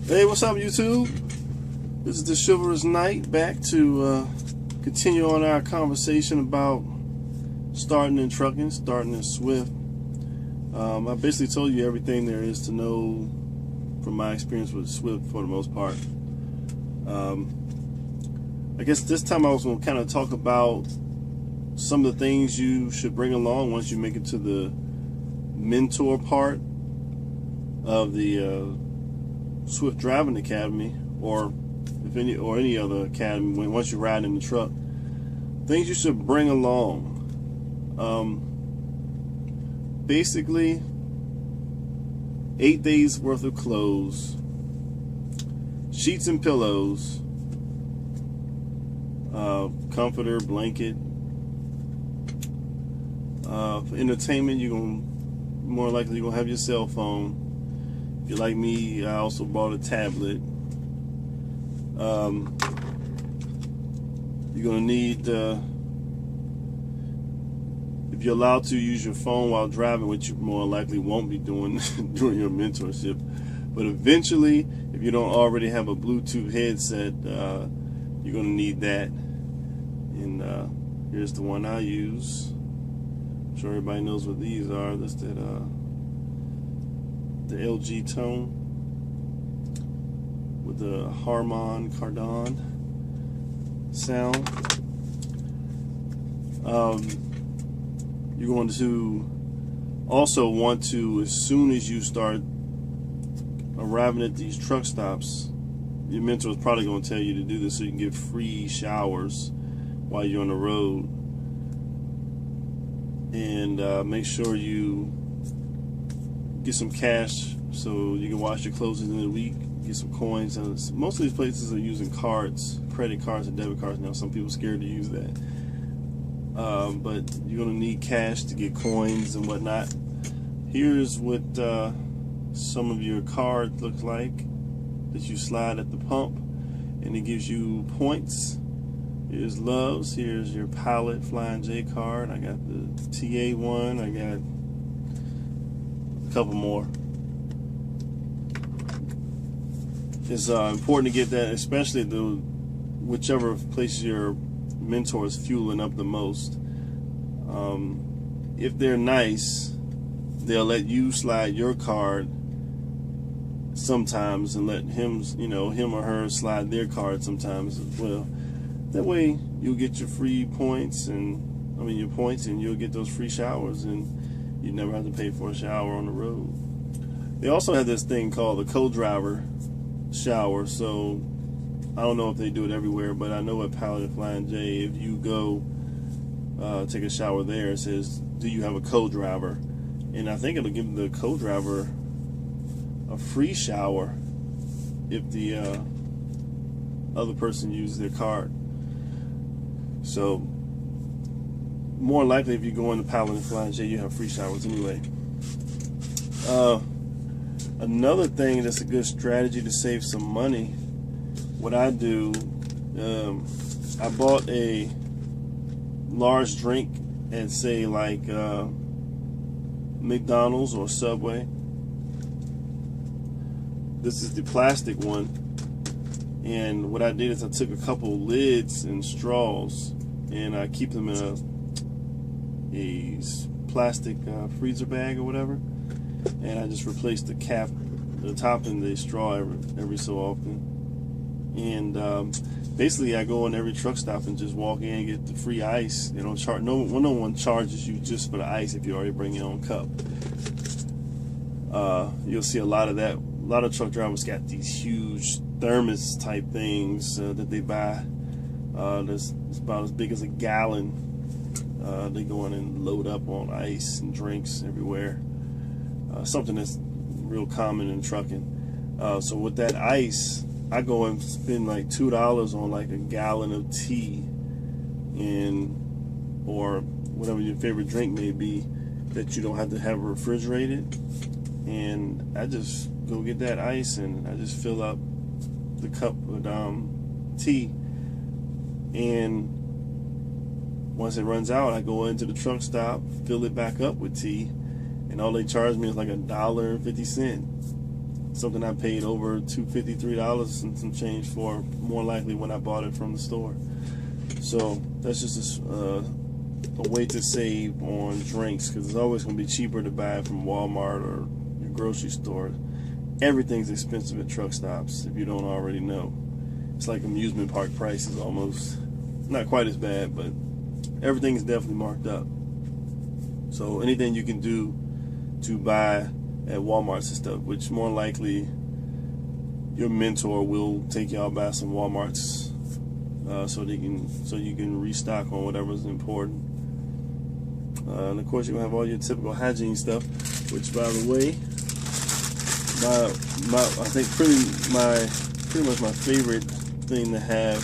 Hey, what's up, YouTube? This is the Chivalrous Knight back to continue on our conversation about starting in trucking, starting in Swift. I basically told you everything there is to know from my experience with Swift for the most part. I guess this time I was going to kind of talk about some of the things you should bring along once you make it to the mentor part of the Swift Driving Academy, or any other academy. Once you ride in the truck, things you should bring along. Basically, 8 days worth of clothes, sheets and pillows, comforter, blanket. For entertainment, more likely you're gonna have your cell phone. If you're like me, I also bought a tablet. You're gonna need, if you're allowed to use your phone while driving, which you more likely won't be doing during your mentorship, but eventually, if you don't already have a Bluetooth headset, you're gonna need that. And here's the one I use. I'm sure everybody knows what these are. That's the LG Tone with the Harman Kardon sound. You're going to also want to, as soon as you start arriving at these truck stops, your mentor is probably going to tell you to do this so you can get free showers while you're on the road. And make sure you get some cash so you can wash your clothes in the week, get some coins. Most of these places are using cards, credit cards and debit cards now. Some people are scared to use that. But you're going to need cash to get coins and whatnot. Here's what some of your card looks like that you slide at the pump, and it gives you points. Here's Love's. Here's your Pilot Flying J card. I got the TA one. I got a couple more. It's important to get that, especially whichever place your mentor is fueling up the most. If they're nice, they'll let you slide your card sometimes and let him or her slide their card sometimes as well. That way you'll get your free points and your points, and you'll get those free showers, and you never have to pay for a shower on the road. They also have this thing called the co-driver shower. So I don't know if they do it everywhere, but I know at Pilot Flying J, if you go take a shower there, it says, do you have a co-driver? And I think it'll give the co-driver a free shower if the other person uses their card. So more likely, if you go into Pilot and Flying J, you have free showers anyway. Another thing that's a good strategy to save some money, what I do, I bought a large drink at, say, like McDonald's or Subway. This is the plastic one, and what I did is I took a couple lids and straws, and I keep them in a plastic freezer bag or whatever, and I just replace the cap, the top, and the straw every so often. And basically, I go in every truck stop and just walk in and get the free ice. They don't charge. No one charges you just for the ice if you already bring your own cup. You'll see a lot of that. A lot of truck drivers got these huge thermos type things that they buy. It's about as big as a gallon. They go in and load up on ice and drinks everywhere. Something that's real common in trucking. So with that ice, I go and spend like $2 on like a gallon of tea, or whatever your favorite drink may be that you don't have to have refrigerated. And I just go get that ice and I just fill up the cup with tea. And once it runs out, I go into the truck stop, fill it back up with tea, and all they charge me is like $1.50. something I paid over $253 and some change for, more likely when I bought it from the store. So that's just a way to save on drinks, because it's always going to be cheaper to buy it from Walmart or your grocery store. Everything's expensive at truck stops, if you don't already know. It's like amusement park prices almost. Not quite as bad, but everything's definitely marked up. So anything you can do to buy at Walmart and stuff, which more likely your mentor will take y'all by some Walmarts, so you can restock on whatever's important. And of course you're gonna have all your typical hygiene stuff, which, by the way, I think pretty much my favorite thing to have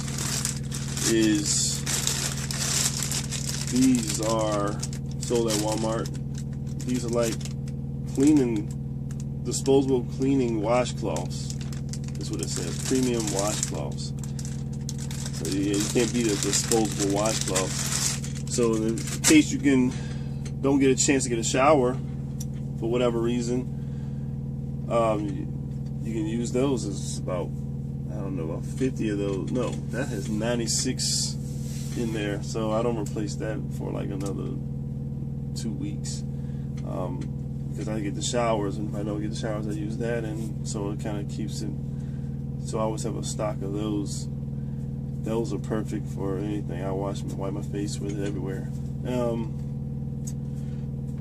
is these are sold at Walmart. These are like disposable cleaning washcloths. That's what it says, premium washcloths. So yeah, you can't beat a disposable washcloth. So in case you don't get a chance to get a shower for whatever reason, you can use those. It's about, I don't know, about 50 of those. No, that has 96 in there, so I don't replace that for like another 2 weeks, because I get the showers, and if I don't get the showers, I use that, and so it kind of keeps it. So I always have a stock of those. Those are perfect for anything. I wipe my face with it everywhere.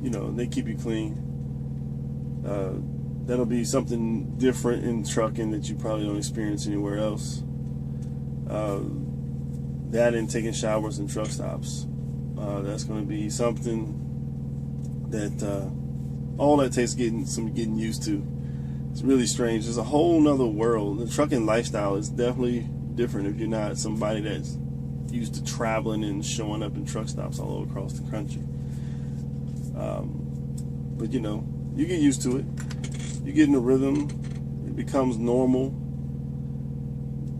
You know, they keep you clean. That'll be something different in trucking that you probably don't experience anywhere else. That and taking showers in truck stops. That's going to be something that all that takes getting used to. It's really strange. There's a whole nother world. The trucking lifestyle is definitely different if you're not somebody that's used to traveling and showing up in truck stops all over across the country. But you know, you get used to it. You get in the rhythm. It becomes normal,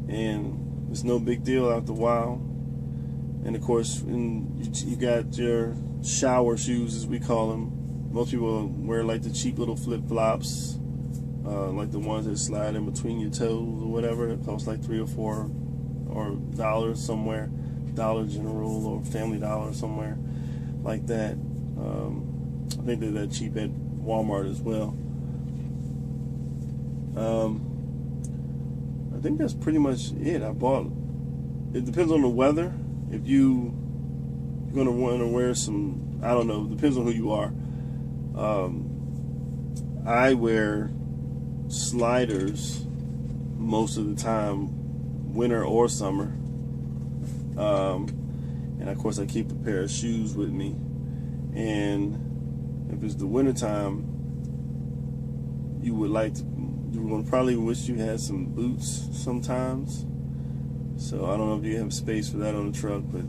and it's no big deal after a while. And of course, you got your shower shoes, as we call them. Most people wear like the cheap little flip-flops, like the ones that slide in between your toes or whatever. It costs like $3 or $4 or $1 somewhere, Dollar General or Family Dollar somewhere like that. I think they're that cheap at Walmart as well. I think that's pretty much it. It depends on the weather. If you're going to want to wear some, I don't know, depends on who you are. I wear sliders most of the time, winter or summer. And of course I keep a pair of shoes with me. And if it's the winter time, you would probably wish you had some boots sometimes. So I don't know if you have space for that on the truck, but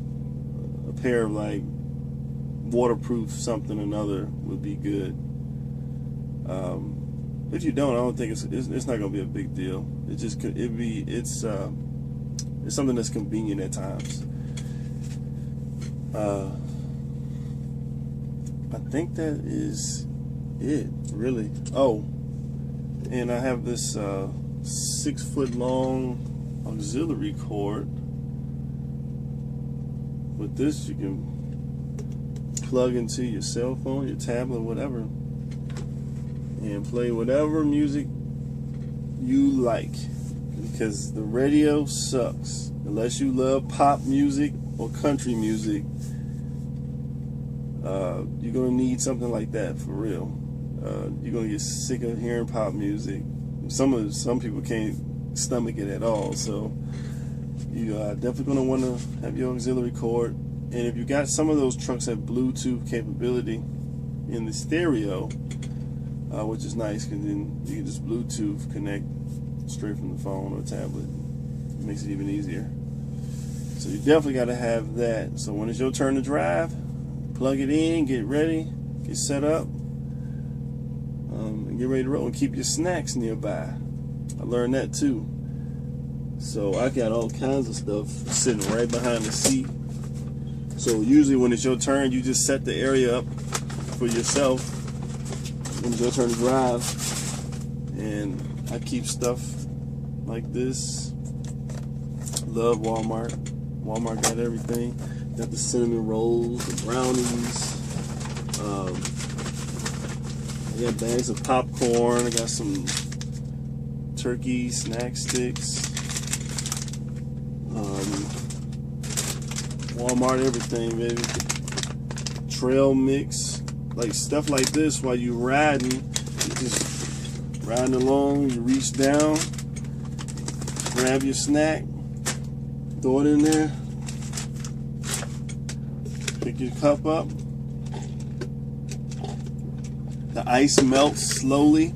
a pair of like waterproof something or another would be good. If you don't, I don't think it's not gonna be a big deal. It's something that's convenient at times. I think that is it, really. Oh, and I have this 6-foot long auxiliary cord. With this, you can plug into your cell phone, your tablet, whatever, and play whatever music you like, because the radio sucks. Unless you love pop music or country music, you're gonna need something like that for real. You're gonna get sick of hearing pop music. Some people can't stomach it at all, so you are definitely gonna want to have your auxiliary cord. And if you got some of those trucks have Bluetooth capability in the stereo, which is nice, because then you can just Bluetooth connect straight from the phone or tablet. It makes it even easier. So you definitely got to have that. So when it's your turn to drive, plug it in, get ready, get set up, and get ready to roll, and keep your snacks nearby. I learned that too. So I got all kinds of stuff sitting right behind the seat. So usually when it's your turn, you just set the area up for yourself when it's your turn to drive, and I keep stuff like this. Love Walmart. Walmart got everything. Got the cinnamon rolls, the brownies. I got bags of popcorn. I got some turkey snack sticks. Walmart everything, baby. Trail mix, like stuff like this. While you riding, you just riding along. You reach down, grab your snack, throw it in there, pick your cup up. The ice melts slowly.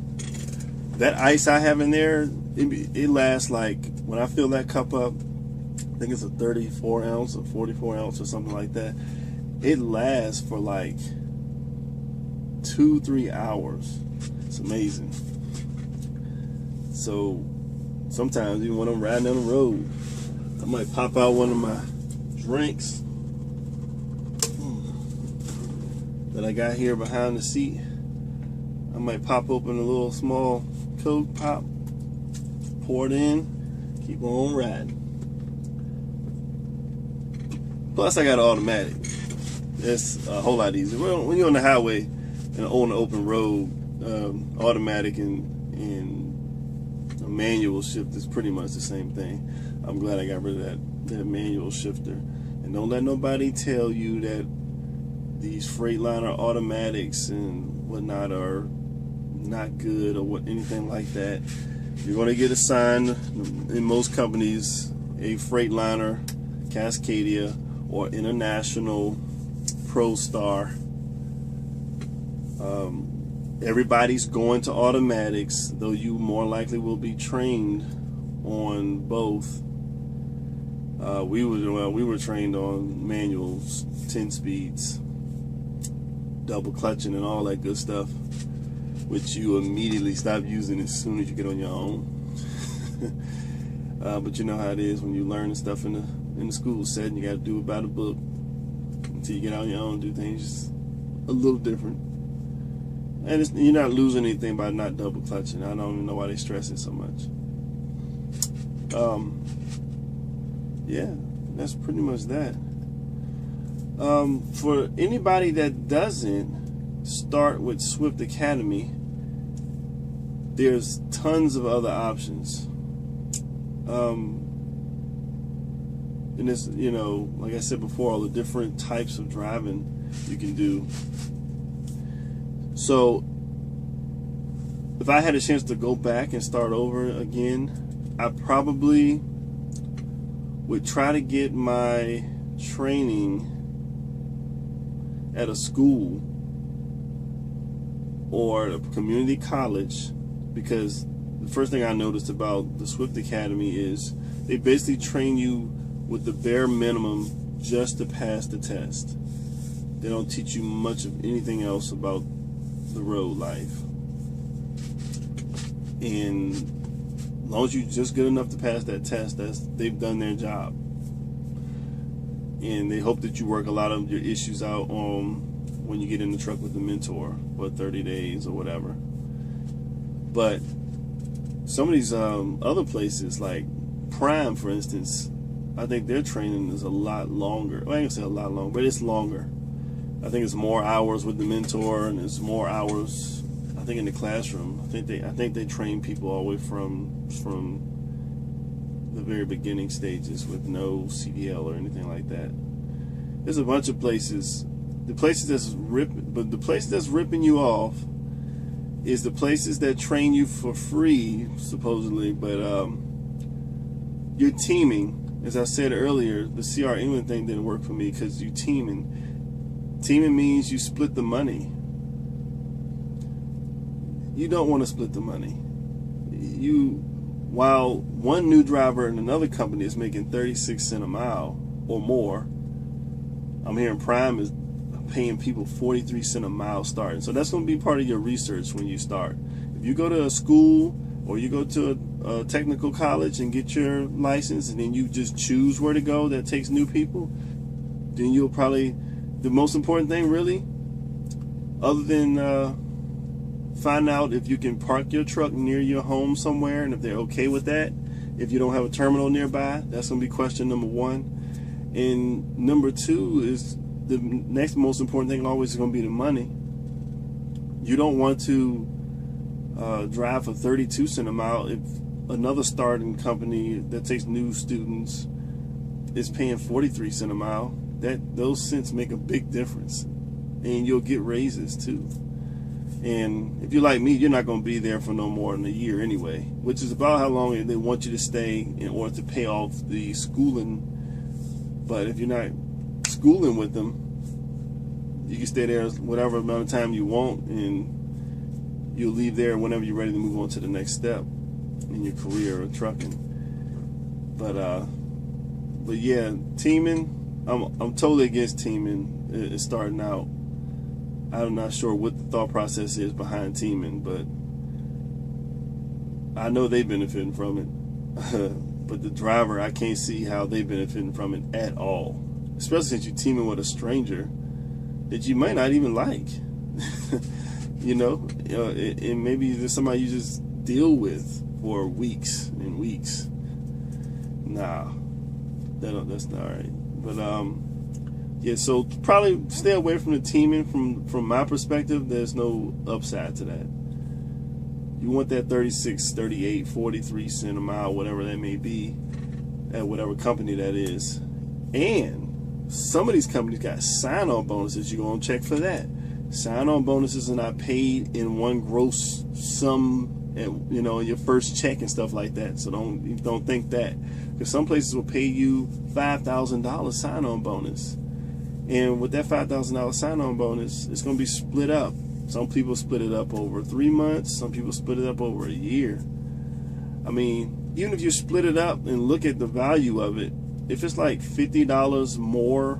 That ice I have in there, it lasts like, when I fill that cup up, I think it's a 34 ounce or 44 ounce or something like that. It lasts for like 2-3 hours. It's amazing. So sometimes even when I'm riding on the road, I might pop out one of my drinks that I got here behind the seat. I might pop open a little small Coke pop, pour it in, keep on riding. Plus I got an automatic. It's a whole lot easier. Well, when you're on the highway and on the open road, automatic and a manual shift is pretty much the same thing. I'm glad I got rid of that manual shifter. And don't let nobody tell you that these Freightliner automatics and whatnot are not good or anything like that. You're going to get assigned in most companies a Freightliner, Cascadia, or International ProStar. Everybody's going to automatics, though you more likely will be trained on both. We were trained on manuals, 10 speeds, double clutching, and all that good stuff, which you immediately stop using as soon as you get on your own. But you know how it is when you learn stuff in the school setting. You got to do it by the book until you get out on your own, do things a little different. And you're not losing anything by not double clutching. I don't even know why they stress it so much. Yeah, that's pretty much that. For anybody that doesn't start with Swift Academy, there's tons of other options. And it's, you know, like I said before, all the different types of driving you can do. So if I had a chance to go back and start over again, I probably would try to get my training at a school or a community college, because the first thing I noticed about the Swift Academy is they basically train you with the bare minimum just to pass the test. They don't teach you much of anything else about the road life. And as long as you're just good enough to pass that test, they've done their job. And they hope that you work a lot of your issues out when you get in the truck with the mentor for 30 days or whatever. But some of these other places, like Prime, for instance, I think their training is a lot longer. Well, I ain't gonna say a lot longer, but it's longer. I think it's more hours with the mentor, and it's more hours, I think, in the classroom. I think they train people all the way from the very beginning stages with no CDL or anything like that. There's a bunch of places. The places that's ripping you off is the places that train you for free, supposedly, but you're teaming. As I said earlier, the CR England thing didn't work for me because you teaming. Teaming means you split the money. You don't want to split the money. While one new driver in another company is making 36 cents a mile or more, I'm hearing Prime is paying people 43 cents a mile starting. So that's going to be part of your research when you start. If you go to a school or you go to a technical college and get your license, and then you just choose where to go that takes new people, then you'll probably, the most important thing really, other than find out if you can park your truck near your home somewhere, and if they're okay with that. If you don't have a terminal nearby, that's going to be question number one. And number two is the next most important thing always is going to be the money. You don't want to drive for 32 cents a mile if another starting company that takes new students is paying 43 cents a mile. Those cents make a big difference, and you'll get raises too. And if you're like me, you're not going to be there for no more than a year anyway, which is about how long they want you to stay in order to pay off the schooling. But if you're not schooling with them, you can stay there whatever amount of time you want, and you'll leave there whenever you're ready to move on to the next step in your career of trucking. But yeah, teaming, I'm totally against teaming. It's starting out. I'm not sure what the thought process is behind teaming, but I know they're benefiting from it. But the driver, I can't see how they're benefiting from it at all. Especially since you're teaming with a stranger that you might not even like. And maybe there's somebody you just deal with for weeks and weeks. Nah, that's not right. But yeah, so probably stay away from the teaming. From my perspective, there's no upside to that. You want that 36, 38, 43 cent a mile, whatever that may be, at whatever company that is. And some of these companies got sign-on bonuses. You're going to check for that. Sign-on bonuses are not paid in one gross sum, your first check and stuff like that. So don't think that. Because some places will pay you $5,000 sign-on bonus. And with that $5,000 sign-on bonus, it's going to be split up. Some people split it up over 3 months. Some people split it up over a year. I mean, even if you split it up and look at the value of it, if it's like $50 more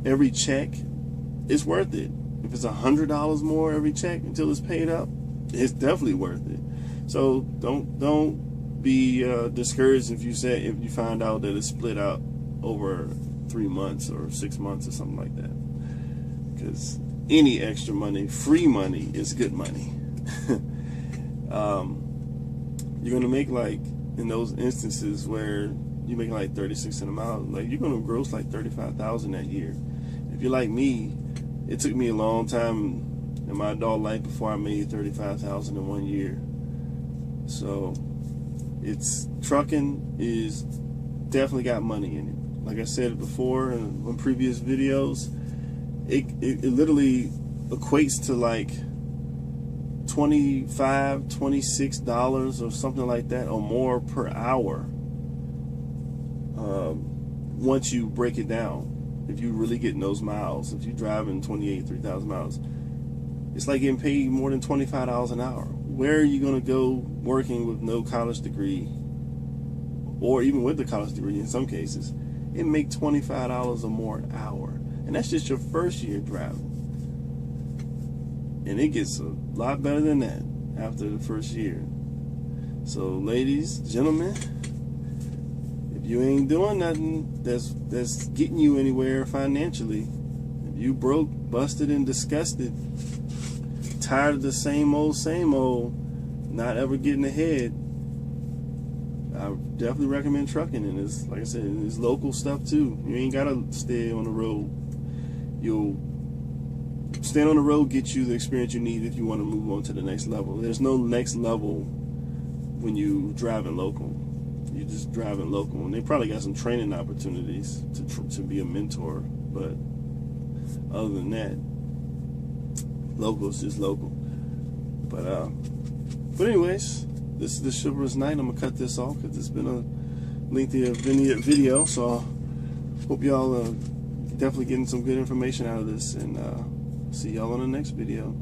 every check, it's worth it. If it's $100 more every check until it's paid up, it's definitely worth it. So don't be discouraged if you find out that it's split out over 3 months or 6 months or something like that. Because any extra money, free money, is good money. You're gonna make, like, in those instances where you make like 36 cents a mile, like, you're gonna gross like 35,000 that year. If you're like me, it took me a long time in my adult life before I made 35,000 in 1 year. So trucking is definitely got money in it. Like I said before in previous videos, it literally equates to like $25, $26 or something like that or more per hour. Once you break it down, if you really getting those miles, if you're driving 3,000 miles, it's like getting paid more than $25 an hour. Where are you going to go working with no college degree, or even with the college degree in some cases, and make $25 or more an hour? And that's just your first year driving. And it gets a lot better than that after the first year. So ladies, gentlemen, if you ain't doing nothing that's getting you anywhere financially, if you broke, busted, and disgusted, tired of the same old, not ever getting ahead, I definitely recommend trucking. And it's, like I said, it's local stuff too. You ain't gotta stay on the road. You'll staying on the road get you the experience you need if you want to move on to the next level. There's no next level when you driving local. You're just driving local, and they probably got some training opportunities to be a mentor. But other than that, local is just local. But anyways, this is the Chivalrous Knight. I'm gonna cut this off because it's been a lengthy video. So I hope y'all definitely getting some good information out of this, and see y'all on the next video.